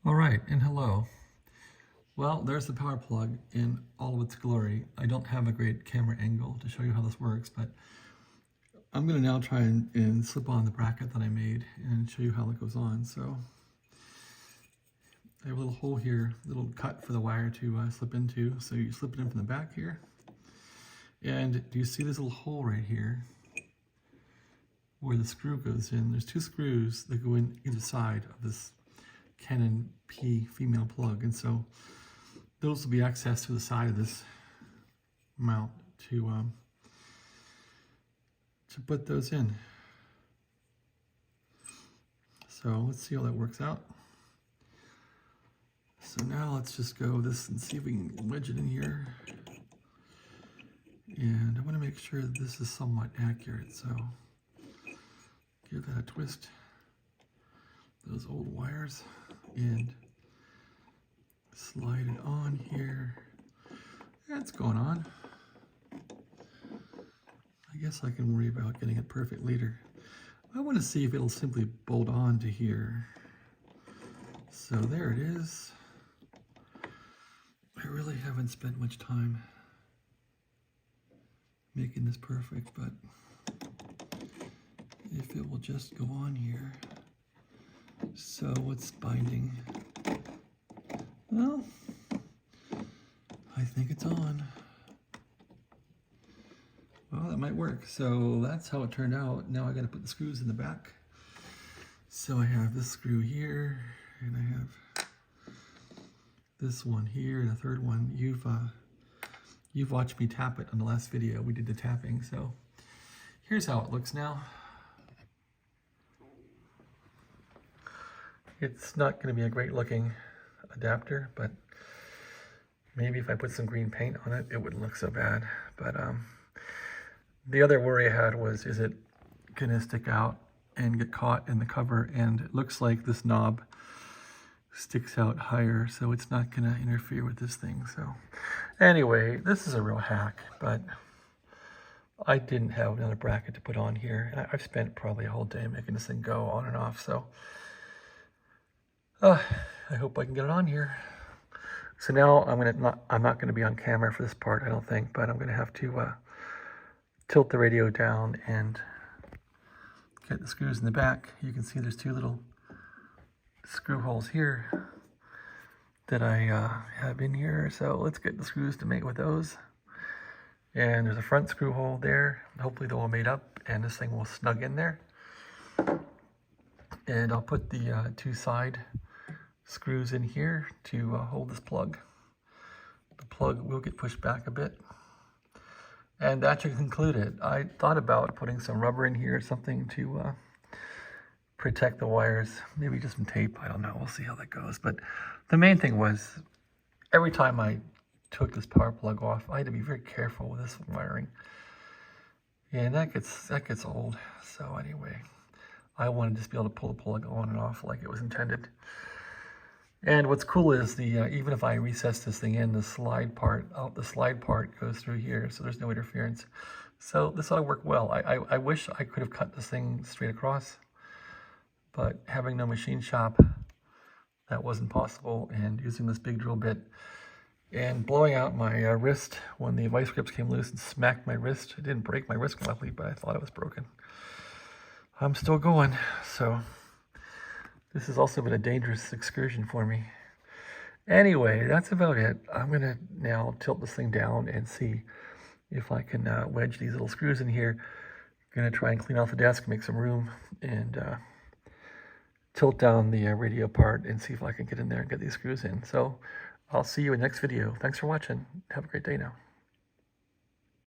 All right, and hello. Well, there's the power plug in all of its glory. I don't have a great camera angle to show you how this works, but I'm going to now try and slip on the bracket that I made and show you how it goes on. So I have a little hole here, little cut for the wire to slip into. So you slip it in from the back here. And do you see this little hole right here where the screw goes in? There's two screws that go in either side of this Canon P female plug, and so those will be accessed to the side of this mount to put those in. So let's see how that works out. So now let's just go this and see if we can wedge it in here. And I want to make sure that this is somewhat accurate, so give that a twist. Those old wires and slide it on here. That's going on. I guess I can worry about getting it perfect later. I want to see if it'll simply bolt on to here. So there it is. I really haven't spent much time making this perfect, but if it will just go on here. So it's binding. Well, I think it's on. Well, that might work. So that's how it turned out. Now I got to put the screws in the back. So I have this screw here, and I have this one here, and a third one. You've watched me tap it on the last video. We did the tapping. So here's how it looks now. It's not going to be a great looking adapter, but maybe if I put some green paint on it, it wouldn't look so bad. But the other worry I had was, is it going to stick out and get caught in the cover? And it looks like this knob sticks out higher, so it's not going to interfere with this thing. So anyway, this is a real hack, but I didn't have another bracket to put on here. And I've spent probably a whole day making this thing go on and off, so I hope I can get it on here. So now I'm not gonna be on camera for this part, I don't think, but I'm gonna have to tilt the radio down and get the screws in the back. You can see there's two little screw holes here that I have in here. So let's get the screws to mate with those. And there's a front screw hole there. Hopefully they're all made up and this thing will snug in there. And I'll put the two side screws in here to hold this plug. The plug will get pushed back a bit. And that should conclude it. I thought about putting some rubber in here or something to protect the wires. Maybe just some tape, I don't know, we'll see how that goes. But the main thing was, every time I took this power plug off, I had to be very careful with this wiring. And that gets old. So anyway, I wanted to just be able to pull the plug on and off like it was intended. And what's cool is even if I recess this thing in, the slide part goes through here, so there's no interference. So this ought to work well. I wish I could have cut this thing straight across, but having no machine shop, that wasn't possible. And using this big drill bit and blowing out my wrist when the vice grips came loose and smacked my wrist. It didn't break my wrist completely, but I thought it was broken. I'm still going, so this has also been a dangerous excursion for me. Anyway, that's about it. I'm going to now tilt this thing down and see if I can wedge these little screws in here. I'm going to try and clean off the desk, make some room, and tilt down the radio part and see if I can get in there and get these screws in. So I'll see you in the next video. Thanks for watching. Have a great day now.